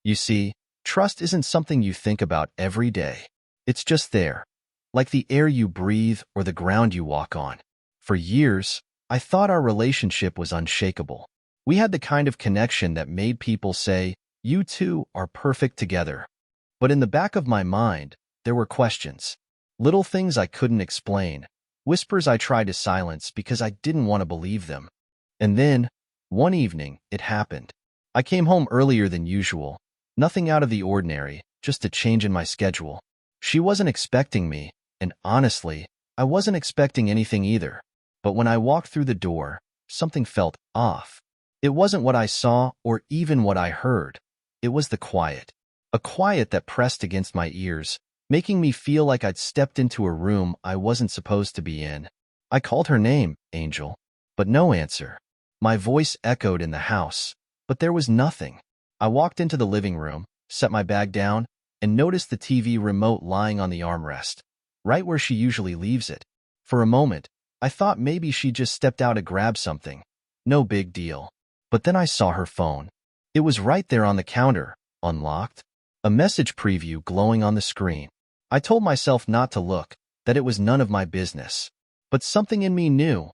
You see, trust isn't something you think about every day. It's just there, like the air you breathe or the ground you walk on. For years, I thought our relationship was unshakable. We had the kind of connection that made people say, "You two are perfect together." But in the back of my mind, there were questions. Little things I couldn't explain, whispers I tried to silence because I didn't want to believe them. And then, one evening, it happened. I came home earlier than usual. Nothing out of the ordinary, just a change in my schedule. She wasn't expecting me, and honestly, I wasn't expecting anything either. But when I walked through the door, something felt off. It wasn't what I saw or even what I heard. It was the quiet. A quiet that pressed against my ears, making me feel like I'd stepped into a room I wasn't supposed to be in. I called her name, Angel, but no answer. My voice echoed in the house, but there was nothing. I walked into the living room, set my bag down, and noticed the TV remote lying on the armrest, right where she usually leaves it. For a moment, I thought maybe she just stepped out to grab something. No big deal. But then I saw her phone. It was right there on the counter, unlocked. A message preview glowing on the screen. I told myself not to look, that it was none of my business. But something in me knew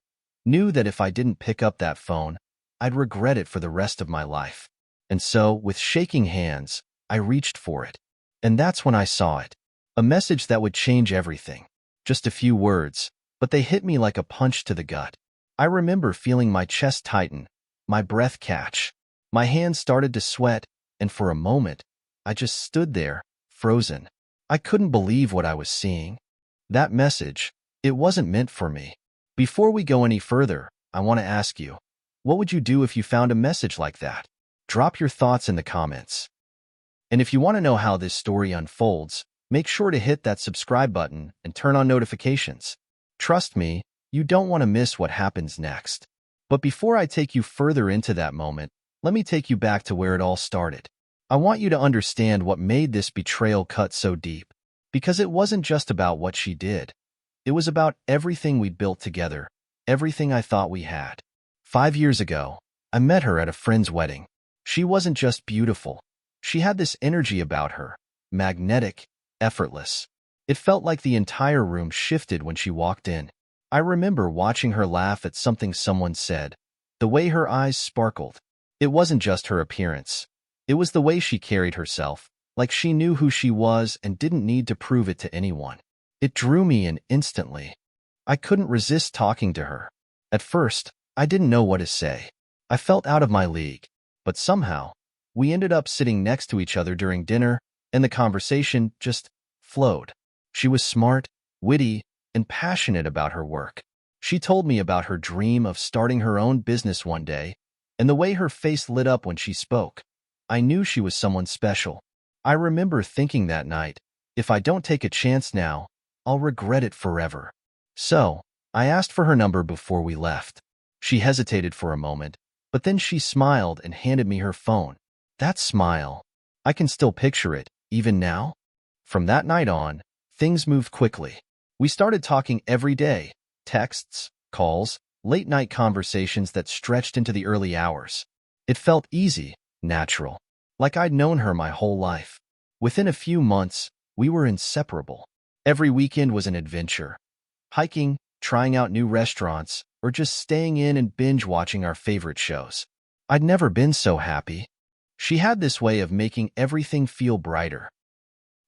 that if I didn't pick up that phone, I'd regret it for the rest of my life. And so, with shaking hands, I reached for it. And that's when I saw it. A message that would change everything. Just a few words, but they hit me like a punch to the gut. I remember feeling my chest tighten, my breath catch. My hands started to sweat, and for a moment, I just stood there, frozen. I couldn't believe what I was seeing. That message, it wasn't meant for me. Before we go any further, I want to ask you, what would you do if you found a message like that? Drop your thoughts in the comments. And if you want to know how this story unfolds, make sure to hit that subscribe button and turn on notifications. Trust me, you don't want to miss what happens next. But before I take you further into that moment, let me take you back to where it all started. I want you to understand what made this betrayal cut so deep. Because it wasn't just about what she did. It was about everything we'd built together, everything I thought we had. 5 years ago, I met her at a friend's wedding. She wasn't just beautiful. She had this energy about her, magnetic, effortless. It felt like the entire room shifted when she walked in. I remember watching her laugh at something someone said, the way her eyes sparkled. It wasn't just her appearance. It was the way she carried herself, like she knew who she was and didn't need to prove it to anyone. It drew me in instantly. I couldn't resist talking to her. At first, I didn't know what to say. I felt out of my league. But somehow, we ended up sitting next to each other during dinner, and the conversation just flowed. She was smart, witty, and passionate about her work. She told me about her dream of starting her own business one day, and the way her face lit up when she spoke. I knew she was someone special. I remember thinking that night, if I don't take a chance now, I'll regret it forever. So, I asked for her number before we left. She hesitated for a moment, but then she smiled and handed me her phone. That smile, I can still picture it, even now. From that night on, things moved quickly. We started talking every day, texts, calls, late-night conversations that stretched into the early hours. It felt easy, natural, like I'd known her my whole life. Within a few months, we were inseparable. Every weekend was an adventure. Hiking, trying out new restaurants, or just staying in and binge-watching our favorite shows. I'd never been so happy. She had this way of making everything feel brighter.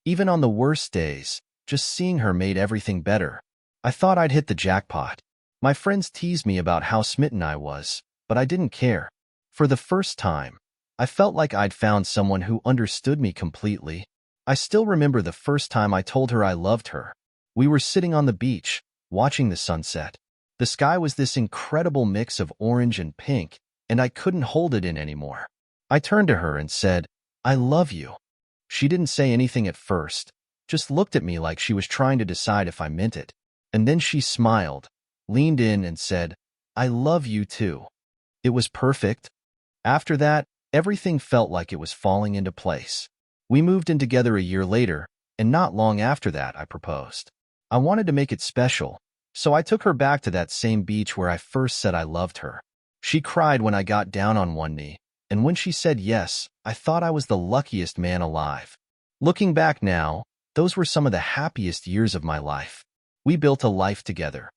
Even on the worst days, just seeing her made everything better. I thought I'd hit the jackpot. My friends teased me about how smitten I was, but I didn't care. For the first time, I felt like I'd found someone who understood me completely. I still remember the first time I told her I loved her. We were sitting on the beach, watching the sunset. The sky was this incredible mix of orange and pink, and I couldn't hold it in anymore. I turned to her and said, "I love you." She didn't say anything at first, just looked at me like she was trying to decide if I meant it. And then she smiled, leaned in and said, "I love you too." It was perfect. After that, everything felt like it was falling into place. We moved in together a year later, and not long after that, I proposed. I wanted to make it special, so I took her back to that same beach where I first said I loved her. She cried when I got down on one knee, And when she said yes, I thought I was the luckiest man alive. Looking back now, those were some of the happiest years of my life. We built a life together,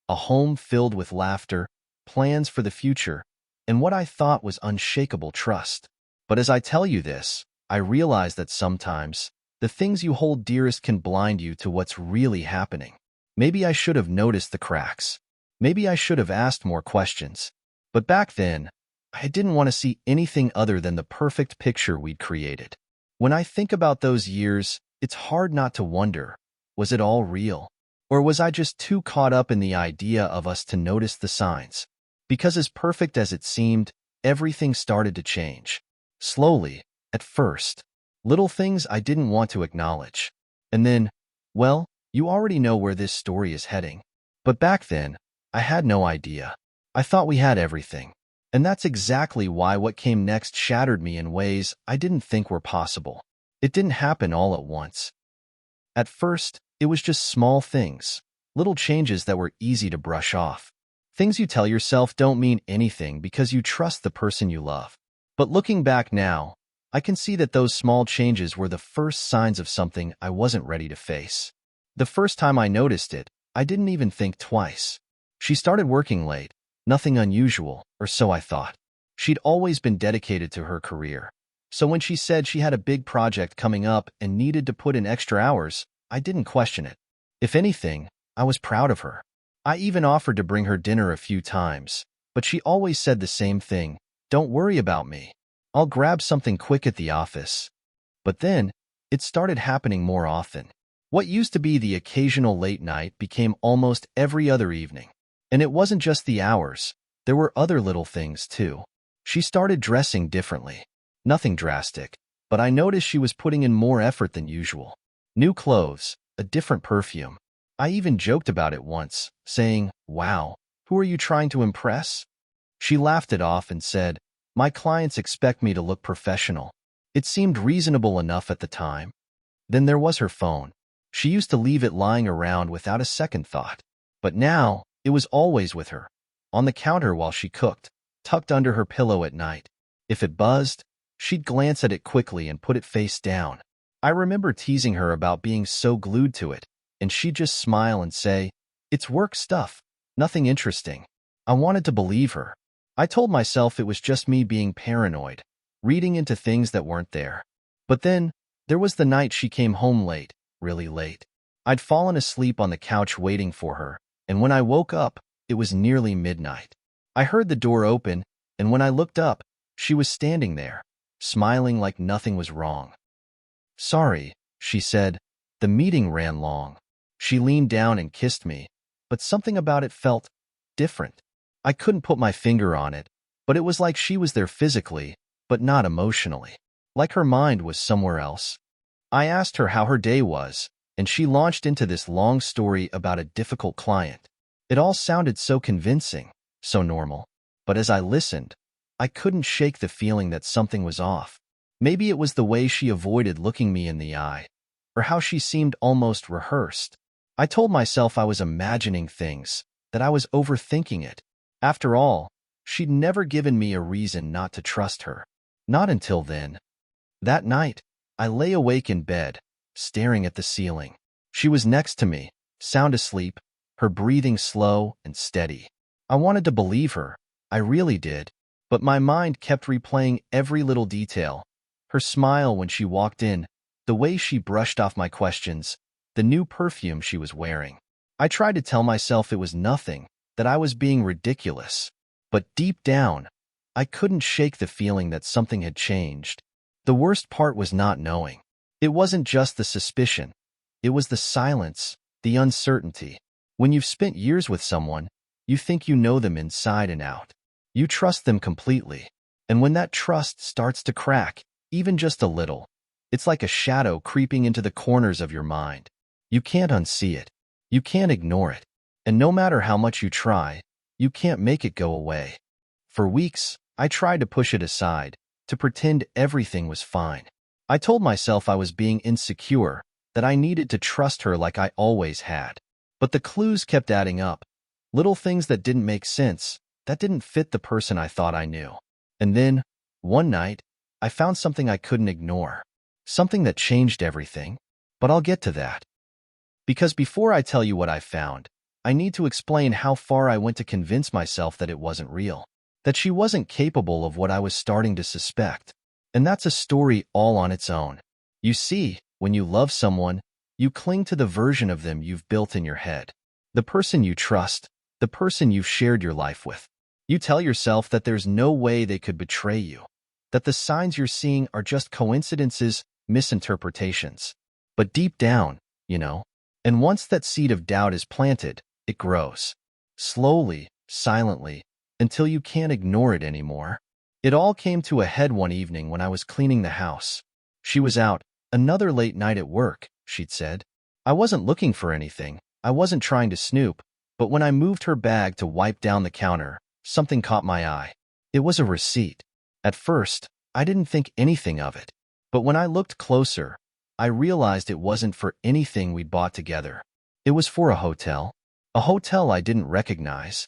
a home filled with laughter, plans for the future, and what I thought was unshakable trust. But as I tell you this, I realize that sometimes the things you hold dearest can blind you to what's really happening. Maybe I should have noticed the cracks. Maybe I should have asked more questions. But back then, I didn't want to see anything other than the perfect picture we'd created. When I think about those years, it's hard not to wonder, was it all real? Or was I just too caught up in the idea of us to notice the signs? Because as perfect as it seemed, everything started to change. Slowly, at first. Little things I didn't want to acknowledge. And then, well, you already know where this story is heading. But back then, I had no idea. I thought we had everything. And that's exactly why what came next shattered me in ways I didn't think were possible. It didn't happen all at once. At first, it was just small things, little changes that were easy to brush off. Things you tell yourself don't mean anything because you trust the person you love. But looking back now, I can see that those small changes were the first signs of something I wasn't ready to face. The first time I noticed it, I didn't even think twice. She started working late, nothing unusual, or so I thought. She'd always been dedicated to her career. So when she said she had a big project coming up and needed to put in extra hours, I didn't question it. If anything, I was proud of her. I even offered to bring her dinner a few times, but she always said the same thing, "Don't worry about me. I'll grab something quick at the office." But then, it started happening more often. What used to be the occasional late night became almost every other evening. And it wasn't just the hours, there were other little things too. She started dressing differently. Nothing drastic, but I noticed she was putting in more effort than usual. New clothes, a different perfume. I even joked about it once, saying, "Wow, who are you trying to impress?" She laughed it off and said, "My clients expect me to look professional." It seemed reasonable enough at the time. Then there was her phone. She used to leave it lying around without a second thought. But now, it was always with her, on the counter while she cooked, tucked under her pillow at night. If it buzzed, she'd glance at it quickly and put it face down. I remember teasing her about being so glued to it, and she'd just smile and say, "It's work stuff, nothing interesting." I wanted to believe her. I told myself it was just me being paranoid, reading into things that weren't there. But then, there was the night she came home late, really late. I'd fallen asleep on the couch waiting for her, and when I woke up, it was nearly midnight. I heard the door open, and when I looked up, she was standing there, smiling like nothing was wrong. "Sorry," she said. "The meeting ran long." She leaned down and kissed me, but something about it felt different. I couldn't put my finger on it, but it was like she was there physically, but not emotionally. Like her mind was somewhere else. I asked her how her day was, and she launched into this long story about a difficult client. It all sounded so convincing, so normal. But as I listened, I couldn't shake the feeling that something was off. Maybe it was the way she avoided looking me in the eye, or how she seemed almost rehearsed. I told myself I was imagining things, that I was overthinking it. After all, she'd never given me a reason not to trust her. Not until then. That night, I lay awake in bed, staring at the ceiling. She was next to me, sound asleep, her breathing slow and steady. I wanted to believe her, I really did, but my mind kept replaying every little detail. Her smile when she walked in, the way she brushed off my questions, the new perfume she was wearing. I tried to tell myself it was nothing, that I was being ridiculous. But deep down, I couldn't shake the feeling that something had changed. The worst part was not knowing. It wasn't just the suspicion. It was the silence, the uncertainty. When you've spent years with someone, you think you know them inside and out. You trust them completely. And when that trust starts to crack, even just a little, it's like a shadow creeping into the corners of your mind. You can't unsee it. You can't ignore it. And no matter how much you try, you can't make it go away. For weeks, I tried to push it aside, to pretend everything was fine. I told myself I was being insecure, that I needed to trust her like I always had. But the clues kept adding up. Little things that didn't make sense, that didn't fit the person I thought I knew. And then, One night, I found something I couldn't ignore. Something that changed everything. But I'll get to that. Because before I tell you what I found, I need to explain how far I went to convince myself that it wasn't real. That she wasn't capable of what I was starting to suspect. And that's a story all on its own. You see, when you love someone, you cling to the version of them you've built in your head. The person you trust, the person you've shared your life with. You tell yourself that there's no way they could betray you. That the signs you're seeing are just coincidences, misinterpretations. But deep down, and once that seed of doubt is planted, it grows. Slowly, silently, until you can't ignore it anymore. It all came to a head one evening when I was cleaning the house. She was out, another late night at work, she'd said. I wasn't looking for anything, I wasn't trying to snoop, but when I moved her bag to wipe down the counter, something caught my eye. It was a receipt. At first, I didn't think anything of it. But when I looked closer, I realized it wasn't for anything we'd bought together. It was for a hotel I didn't recognize.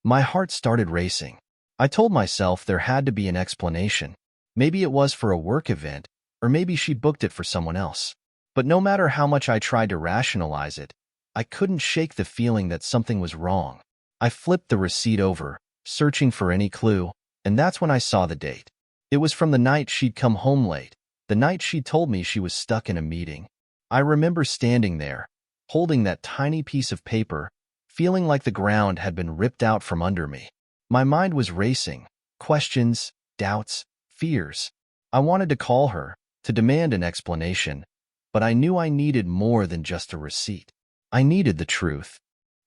My heart started racing. I told myself there had to be an explanation. Maybe it was for a work event, or maybe she booked it for someone else. But no matter how much I tried to rationalize it, I couldn't shake the feeling that something was wrong. I flipped the receipt over, searching for any clue, and that's when I saw the date. It was from the night she'd come home late, the night she told me she was stuck in a meeting. I remember standing there, holding that tiny piece of paper, feeling like the ground had been ripped out from under me. My mind was racing, questions, doubts, fears. I wanted to call her, to demand an explanation, but I knew I needed more than just a receipt. I needed the truth.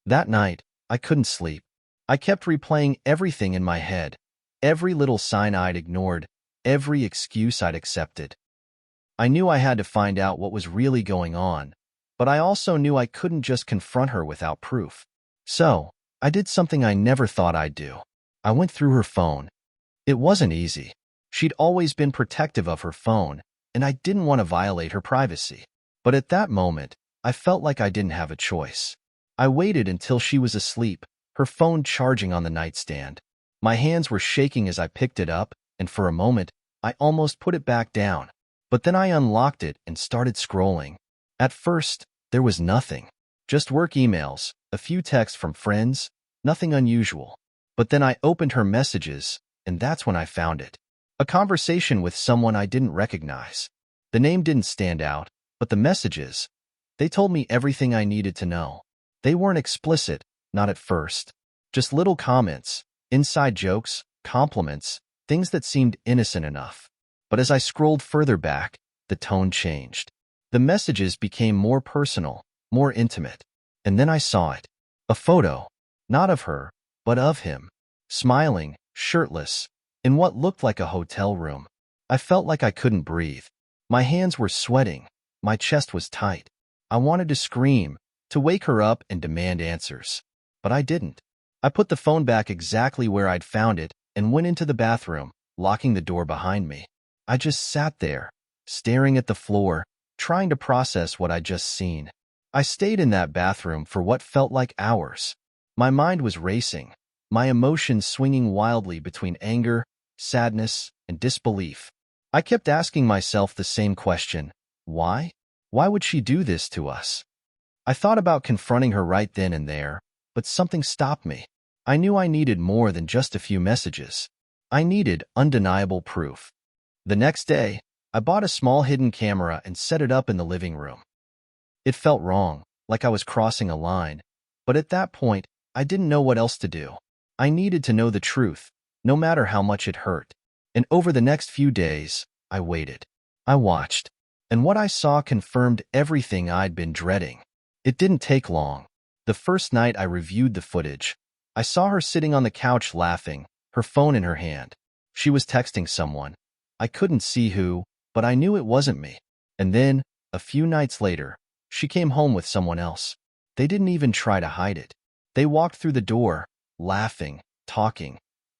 That night, I couldn't sleep. I kept replaying everything in my head, every little sign I'd ignored, every excuse I'd accepted. I knew I had to find out what was really going on, but I also knew I couldn't just confront her without proof. So, I did something I never thought I'd do. I went through her phone. It wasn't easy. She'd always been protective of her phone, and I didn't want to violate her privacy. But at that moment, I felt like I didn't have a choice. I waited until she was asleep, her phone charging on the nightstand. My hands were shaking as I picked it up, and for a moment, I almost put it back down. But then I unlocked it and started scrolling. At first, there was nothing. Just work emails, a few texts from friends, nothing unusual. But then I opened her messages, and that's when I found it. A conversation with someone I didn't recognize. The name didn't stand out, but the messages, they told me everything I needed to know. They weren't explicit, not at first. Just little comments, inside jokes, compliments, things that seemed innocent enough. But as I scrolled further back, the tone changed. The messages became more personal, more intimate. And then I saw it. A photo, not of her, but of him, smiling, shirtless, in what looked like a hotel room. I felt like I couldn't breathe. My hands were sweating. My chest was tight. I wanted to scream, to wake her up and demand answers. But I didn't. I put the phone back exactly where I'd found it and went into the bathroom, locking the door behind me. I just sat there, staring at the floor, trying to process what I'd just seen. I stayed in that bathroom for what felt like hours. My mind was racing, my emotions swinging wildly between anger, sadness, and disbelief. I kept asking myself the same question: why? Why would she do this to us? I thought about confronting her right then and there, but something stopped me. I knew I needed more than just a few messages. I needed undeniable proof. The next day, I bought a small hidden camera and set it up in the living room. It felt wrong, like I was crossing a line, but at that point, I didn't know what else to do. I needed to know the truth, no matter how much it hurt. And over the next few days, I waited. I watched, and what I saw confirmed everything I'd been dreading. It didn't take long. The first night I reviewed the footage, I saw her sitting on the couch laughing, her phone in her hand. She was texting someone. I couldn't see who, but I knew it wasn't me. And then, a few nights later, she came home with someone else. They didn't even try to hide it. They walked through the door, laughing, talking,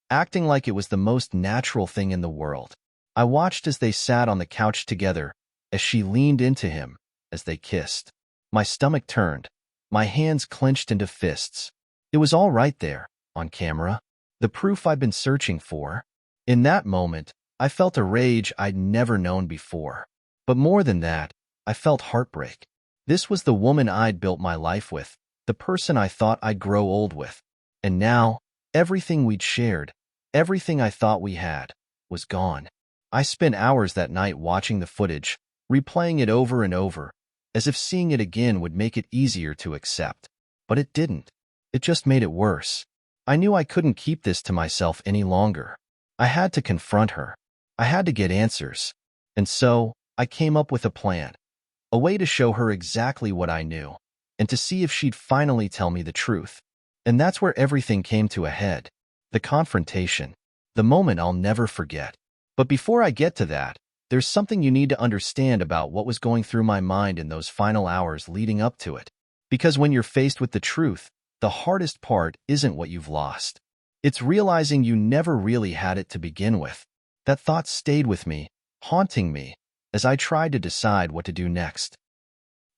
acting like it was the most natural thing in the world. I watched as they sat on the couch together, as she leaned into him, as they kissed. My stomach turned. My hands clenched into fists. It was all right there, on camera. The proof I'd been searching for. In that moment, I felt a rage I'd never known before. But more than that, I felt heartbreak. This was the woman I'd built my life with, the person I thought I'd grow old with. And now, everything we'd shared, everything I thought we had, was gone. I spent hours that night watching the footage, replaying it over and over, as if seeing it again would make it easier to accept. But it didn't. It just made it worse. I knew I couldn't keep this to myself any longer. I had to confront her. I had to get answers. And so, I came up with a plan. A way to show her exactly what I knew, and to see if she'd finally tell me the truth. And that's where everything came to a head. The confrontation. The moment I'll never forget. But before I get to that, there's something you need to understand about what was going through my mind in those final hours leading up to it. Because when you're faced with the truth, the hardest part isn't what you've lost. It's realizing you never really had it to begin with. That thought stayed with me, haunting me, as I tried to decide what to do next.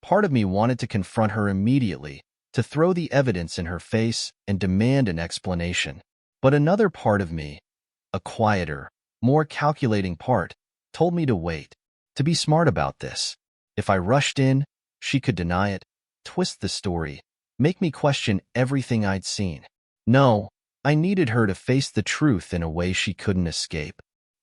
Part of me wanted to confront her immediately, to throw the evidence in her face and demand an explanation. But another part of me, a quieter, more calculating part, told me to wait, to be smart about this. If I rushed in, she could deny it, twist the story, make me question everything I'd seen. No, I needed her to face the truth in a way she couldn't escape.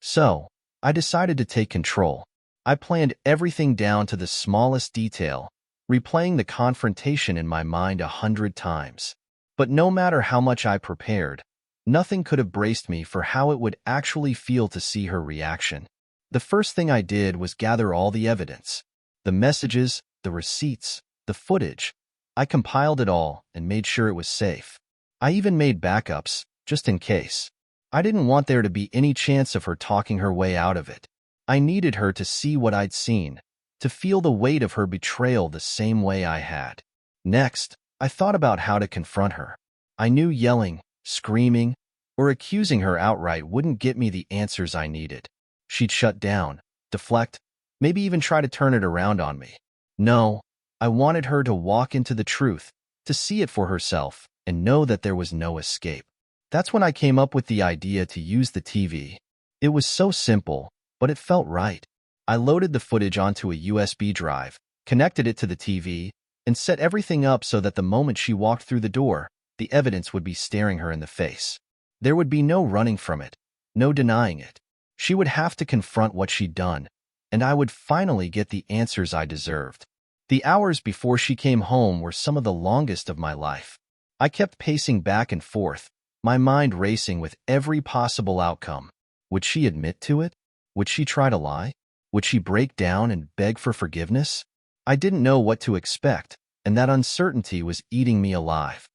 So, I decided to take control. I planned everything down to the smallest detail, replaying the confrontation in my mind 100 times. But no matter how much I prepared, nothing could have braced me for how it would actually feel to see her reaction. The first thing I did was gather all the evidence. The messages, the receipts, the footage. I compiled it all and made sure it was safe. I even made backups, just in case. I didn't want there to be any chance of her talking her way out of it. I needed her to see what I'd seen, to feel the weight of her betrayal the same way I had. Next, I thought about how to confront her. I knew yelling, screaming, or accusing her outright wouldn't get me the answers I needed. She'd shut down, deflect, maybe even try to turn it around on me. No, I wanted her to walk into the truth, to see it for herself, and know that there was no escape. That's when I came up with the idea to use the TV. It was so simple, but it felt right. I loaded the footage onto a USB drive, connected it to the TV, and set everything up so that the moment she walked through the door, the evidence would be staring her in the face. There would be no running from it, no denying it. She would have to confront what she'd done, and I would finally get the answers I deserved. The hours before she came home were some of the longest of my life. I kept pacing back and forth, my mind racing with every possible outcome. Would she admit to it? Would she try to lie? Would she break down and beg for forgiveness? I didn't know what to expect, and that uncertainty was eating me alive.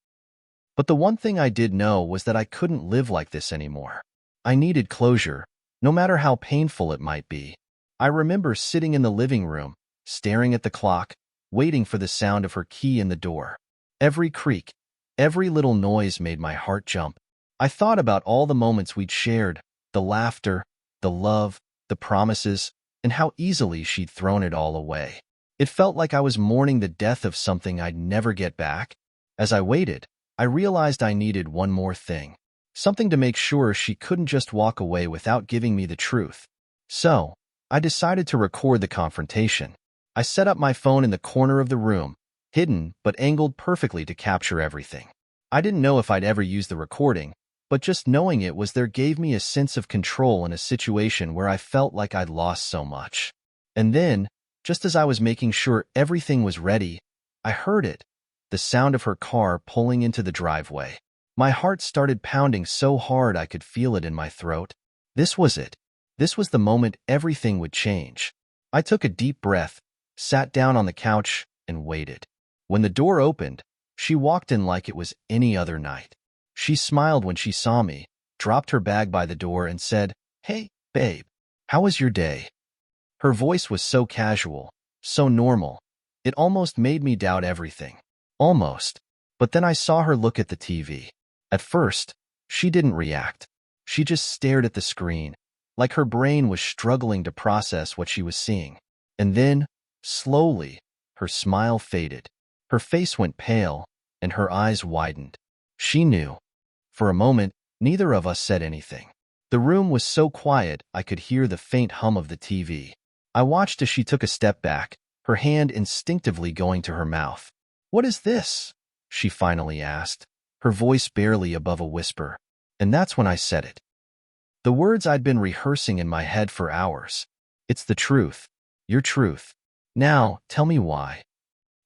But the one thing I did know was that I couldn't live like this anymore. I needed closure, no matter how painful it might be. I remember sitting in the living room, staring at the clock, waiting for the sound of her key in the door. Every creak, every little noise made my heart jump. I thought about all the moments we'd shared, the laughter, the love, the promises, and how easily she'd thrown it all away. It felt like I was mourning the death of something I'd never get back. As I waited, I realized I needed one more thing. Something to make sure she couldn't just walk away without giving me the truth. So, I decided to record the confrontation. I set up my phone in the corner of the room, hidden but angled perfectly to capture everything. I didn't know if I'd ever use the recording, but just knowing it was there gave me a sense of control in a situation where I felt like I'd lost so much. And then, just as I was making sure everything was ready, I heard it, the sound of her car pulling into the driveway. My heart started pounding so hard I could feel it in my throat. This was it. This was the moment everything would change. I took a deep breath, sat down on the couch, and waited. When the door opened, she walked in like it was any other night. She smiled when she saw me, dropped her bag by the door, and said, "Hey, babe, how was your day?" Her voice was so casual, so normal, it almost made me doubt everything. Almost. But then I saw her look at the TV. At first, she didn't react. She just stared at the screen, like her brain was struggling to process what she was seeing. And then, slowly, her smile faded. Her face went pale, and her eyes widened. She knew. For a moment, neither of us said anything. The The room was so quiet I could hear the faint hum of the TV. I watched as she took a step back, her hand instinctively going to her mouth. "What is this?" she finally asked, her voice barely above a whisper. And that's when I said it. The words I'd been rehearsing in my head for hours. "It's the truth. Your truth. Now, tell me why."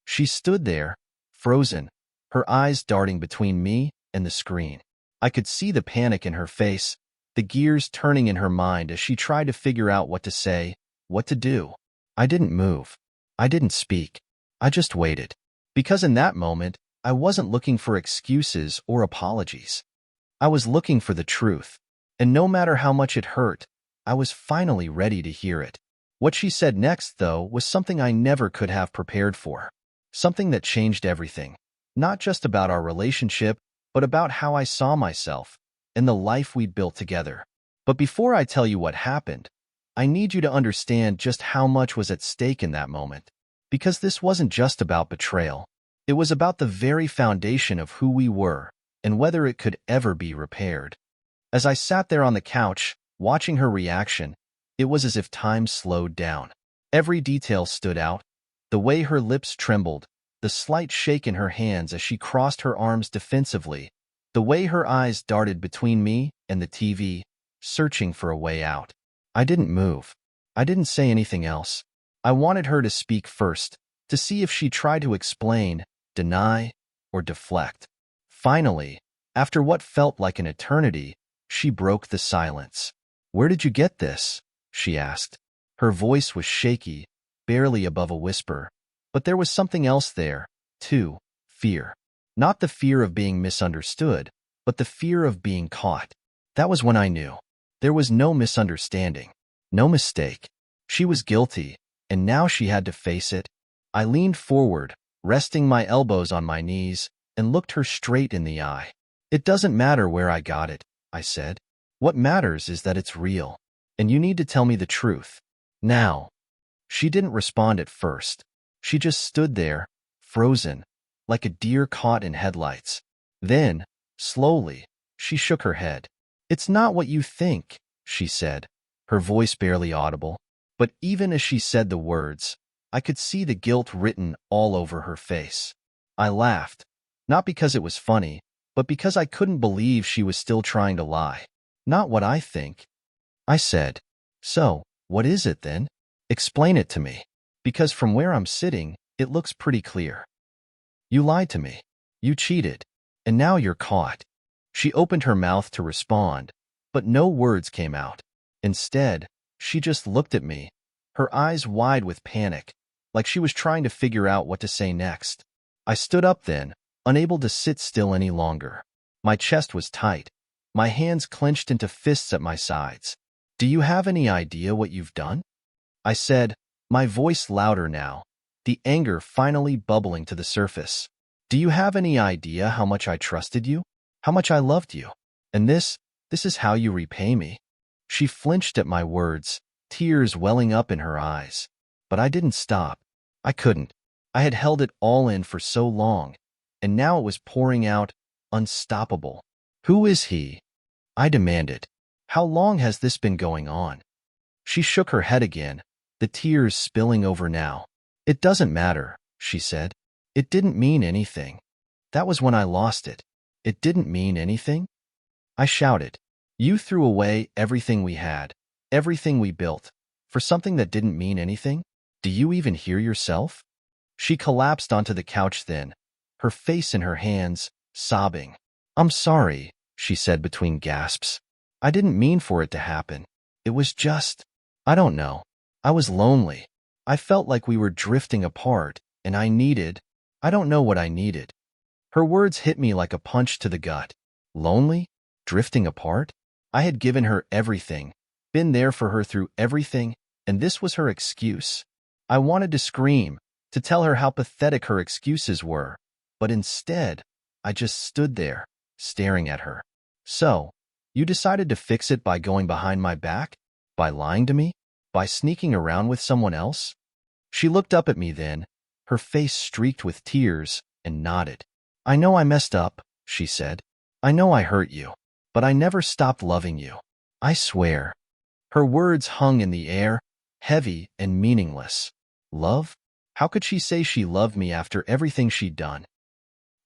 She stood there, frozen, her eyes darting between me and the screen. I could see the panic in her face, the gears turning in her mind as she tried to figure out what to say, what to do. I didn't move. I didn't speak. I just waited. Because in that moment, I wasn't looking for excuses or apologies. I was looking for the truth. And no matter how much it hurt, I was finally ready to hear it. What she said next, though, was something I never could have prepared for. Something that changed everything. Not just about our relationship, but about how I saw myself and the life we'd built together. But before I tell you what happened, I need you to understand just how much was at stake in that moment. Because this wasn't just about betrayal. It was about the very foundation of who we were and whether it could ever be repaired. As I sat there on the couch, watching her reaction, it was as if time slowed down. Every detail stood out. The way her lips trembled, the slight shake in her hands as she crossed her arms defensively, the way her eyes darted between me and the TV, searching for a way out. I didn't move. I didn't say anything else. I wanted her to speak first, to see if she tried to explain, deny, or deflect. Finally, after what felt like an eternity, she broke the silence. "Where did you get this?" she asked. Her voice was shaky, barely above a whisper. But there was something else there, too, fear. Not the fear of being misunderstood, but the fear of being caught. That was when I knew. There was no misunderstanding, no mistake. She was guilty, and now she had to face it. I leaned forward, resting my elbows on my knees, and looked her straight in the eye. "It doesn't matter where I got it," I said. "What matters is that it's real, and you need to tell me the truth. Now." She didn't respond at first. She just stood there, frozen, like a deer caught in headlights. Then, slowly, she shook her head. "It's not what you think," she said, her voice barely audible. But even as she said the words, I could see the guilt written all over her face. I laughed, not because it was funny, but because I couldn't believe she was still trying to lie. "Not what I think." I said. "So, what is it then? Explain it to me. Because from where I'm sitting, it looks pretty clear. You lied to me. You cheated. And now you're caught." She opened her mouth to respond, but no words came out. Instead, she just looked at me, her eyes wide with panic, like she was trying to figure out what to say next. I stood up then, unable to sit still any longer. My chest was tight, my hands clenched into fists at my sides. "Do you have any idea what you've done?" I said, my voice louder now, the anger finally bubbling to the surface. "Do you have any idea how much I trusted you? How much I loved you? And this is how you repay me?" She flinched at my words, tears welling up in her eyes. But I didn't stop. I couldn't. I had held it all in for so long, and now it was pouring out, unstoppable. "Who is he?" I demanded. "How long has this been going on?" She shook her head again, the tears spilling over now. "It doesn't matter," she said. "It didn't mean anything. That was when I lost it. It didn't mean anything?" I shouted. "You threw away everything we had, everything we built, for something that didn't mean anything? Do you even hear yourself?" She collapsed onto the couch then, her face in her hands, sobbing. "I'm sorry," she said between gasps. "I didn't mean for it to happen. It was just, I don't know. I was lonely. I felt like we were drifting apart, and I don't know what I needed." Her words hit me like a punch to the gut. Lonely? Drifting apart? I had given her everything, been there for her through everything, and this was her excuse. I wanted to scream, to tell her how pathetic her excuses were, but instead, I just stood there, staring at her. "So, you decided to fix it by going behind my back? By lying to me? By sneaking around with someone else?" She looked up at me then, her face streaked with tears, and nodded. "I know I messed up," she said. "I know I hurt you, but I never stopped loving you. I swear. Her words hung in the air, heavy and meaningless. Love? How could she say she loved me after everything she'd done?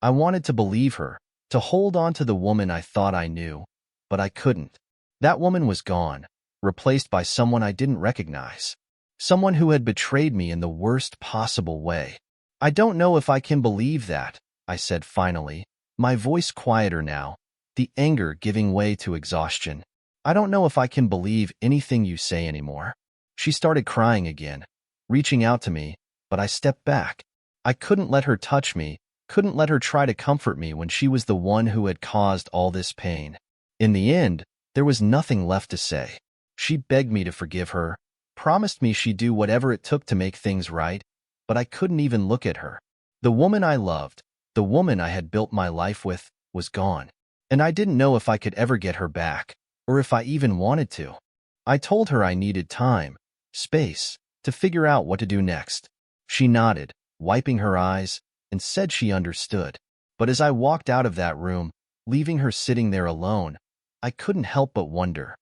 I wanted to believe her, to hold on to the woman I thought I knew, but I couldn't. That woman was gone, replaced by someone I didn't recognize. Someone who had betrayed me in the worst possible way. I don't know if I can believe that, I said finally, my voice quieter now, the anger giving way to exhaustion. I don't know if I can believe anything you say anymore. She started crying again, reaching out to me, but I stepped back. I couldn't let her touch me, couldn't let her try to comfort me when she was the one who had caused all this pain. In the end, there was nothing left to say. She begged me to forgive her, promised me she'd do whatever it took to make things right, but I couldn't even look at her. The woman I loved, the woman I had built my life with, was gone, and I didn't know if I could ever get her back, or if I even wanted to. I told her I needed time, space, to figure out what to do next. She nodded, wiping her eyes, and said she understood. But as I walked out of that room, leaving her sitting there alone, I couldn't help but wonder,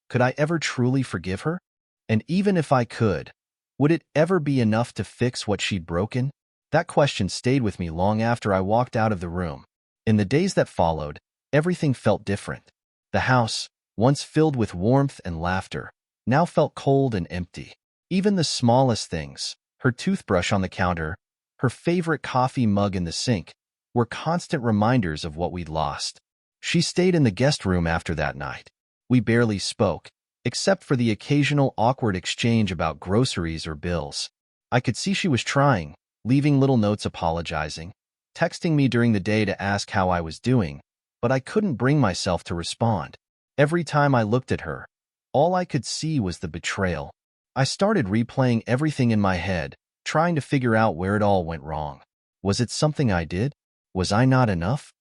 could I ever truly forgive her? And even if I could, would it ever be enough to fix what she'd broken? That question stayed with me long after I walked out of the room. In the days that followed, everything felt different. The house, once filled with warmth and laughter, now felt cold and empty. Even the smallest things, her toothbrush on the counter, her favorite coffee mug in the sink, were constant reminders of what we'd lost. She stayed in the guest room after that night. We barely spoke, except for the occasional awkward exchange about groceries or bills. I could see she was trying, leaving little notes apologizing, texting me during the day to ask how I was doing, but I couldn't bring myself to respond. Every time I looked at her, all I could see was the betrayal. I started replaying everything in my head, trying to figure out where it all went wrong. Was it something I did? Was I not enough?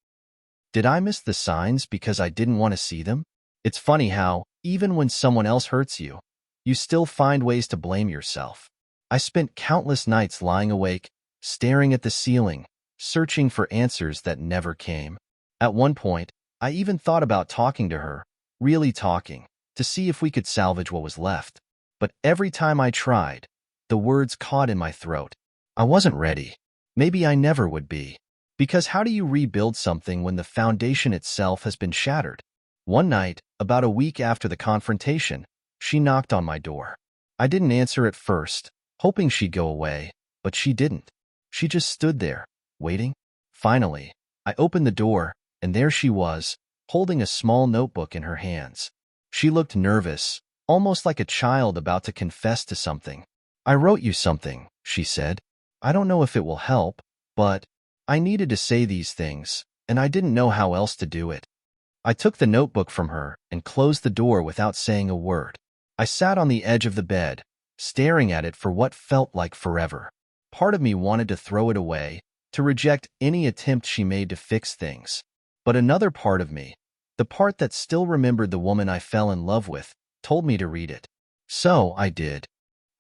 Did I miss the signs because I didn't want to see them? It's funny how, even when someone else hurts you, you still find ways to blame yourself. I spent countless nights lying awake, staring at the ceiling, searching for answers that never came. At one point, I even thought about talking to her, really talking, to see if we could salvage what was left. But every time I tried, the words caught in my throat. I wasn't ready. Maybe I never would be. Because how do you rebuild something when the foundation itself has been shattered? One night, about a week after the confrontation, she knocked on my door. I didn't answer at first, hoping she'd go away, but she didn't. She just stood there, waiting. Finally, I opened the door, and there she was, holding a small notebook in her hands. She looked nervous, almost like a child about to confess to something. I wrote you something, she said. I don't know if it will help, but I needed to say these things, and I didn't know how else to do it. I took the notebook from her and closed the door without saying a word. I sat on the edge of the bed, staring at it for what felt like forever. Part of me wanted to throw it away, to reject any attempt she made to fix things. But another part of me, the part that still remembered the woman I fell in love with, told me to read it. So I did.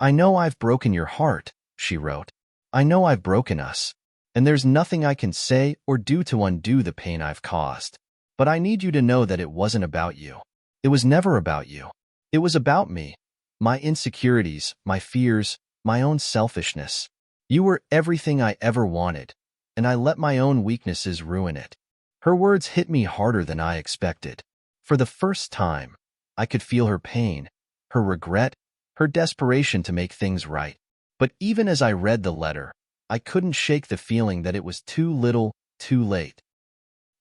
I know I've broken your heart, she wrote. I know I've broken us, and there's nothing I can say or do to undo the pain I've caused. But I need you to know that it wasn't about you. It was never about you. It was about me, my insecurities, my fears, my own selfishness. You were everything I ever wanted, and I let my own weaknesses ruin it. Her words hit me harder than I expected. For the first time, I could feel her pain, her regret, her desperation to make things right. But even as I read the letter, I couldn't shake the feeling that it was too little, too late.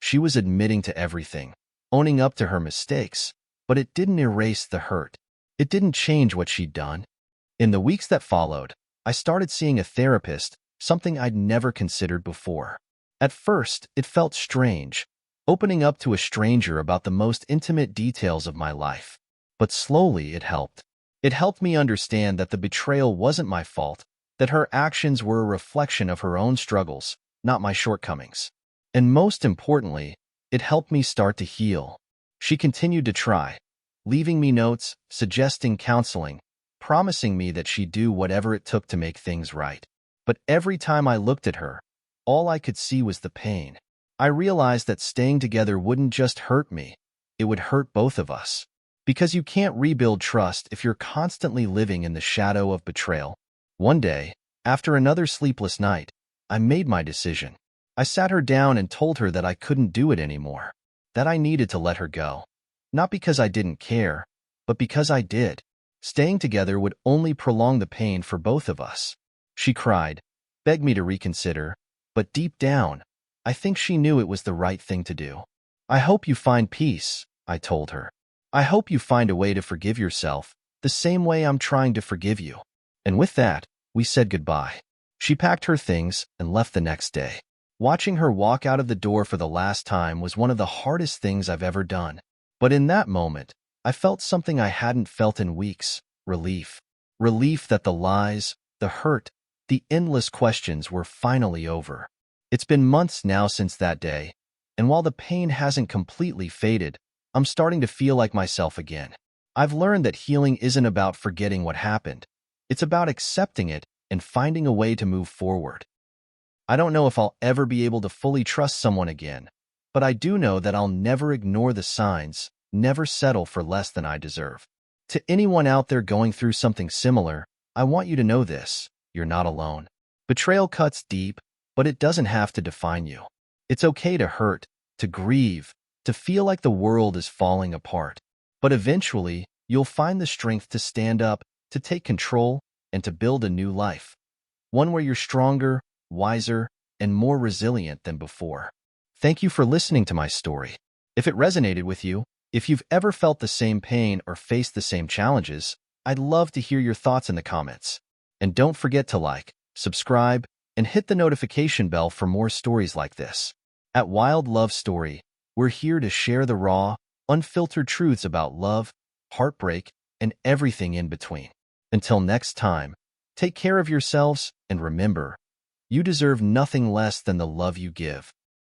She was admitting to everything, owning up to her mistakes, but it didn't erase the hurt. It didn't change what she'd done. In the weeks that followed, I started seeing a therapist, something I'd never considered before. At first, it felt strange, opening up to a stranger about the most intimate details of my life. But slowly it helped. It helped me understand that the betrayal wasn't my fault, that her actions were a reflection of her own struggles, not my shortcomings. And most importantly, it helped me start to heal. She continued to try, leaving me notes, suggesting counseling, promising me that she'd do whatever it took to make things right. But every time I looked at her, all I could see was the pain. I realized that staying together wouldn't just hurt me, it would hurt both of us. Because you can't rebuild trust if you're constantly living in the shadow of betrayal. One day, after another sleepless night, I made my decision. I sat her down and told her that I couldn't do it anymore, that I needed to let her go. Not because I didn't care, but because I did. Staying together would only prolong the pain for both of us. She cried, begged me to reconsider, but deep down, I think she knew it was the right thing to do. I hope you find peace, I told her. I hope you find a way to forgive yourself, the same way I'm trying to forgive you. And with that, we said goodbye. She packed her things and left the next day. Watching her walk out of the door for the last time was one of the hardest things I've ever done. But in that moment, I felt something I hadn't felt in weeks: relief. Relief that the lies, the hurt, the endless questions were finally over. It's been months now since that day, and while the pain hasn't completely faded, I'm starting to feel like myself again. I've learned that healing isn't about forgetting what happened. It's about accepting it and finding a way to move forward. I don't know if I'll ever be able to fully trust someone again, but I do know that I'll never ignore the signs, never settle for less than I deserve. To anyone out there going through something similar, I want you to know this: you're not alone. Betrayal cuts deep, but it doesn't have to define you. It's okay to hurt, to grieve, to feel like the world is falling apart. But eventually, you'll find the strength to stand up, to take control, and to build a new life. One where you're stronger, wiser, and more resilient than before. Thank you for listening to my story. If it resonated with you, if you've ever felt the same pain or faced the same challenges, I'd love to hear your thoughts in the comments. And don't forget to like, subscribe, and hit the notification bell for more stories like this. At Wild Love Story, we're here to share the raw, unfiltered truths about love, heartbreak, and everything in between. Until next time, take care of yourselves, and remember, you deserve nothing less than the love you give.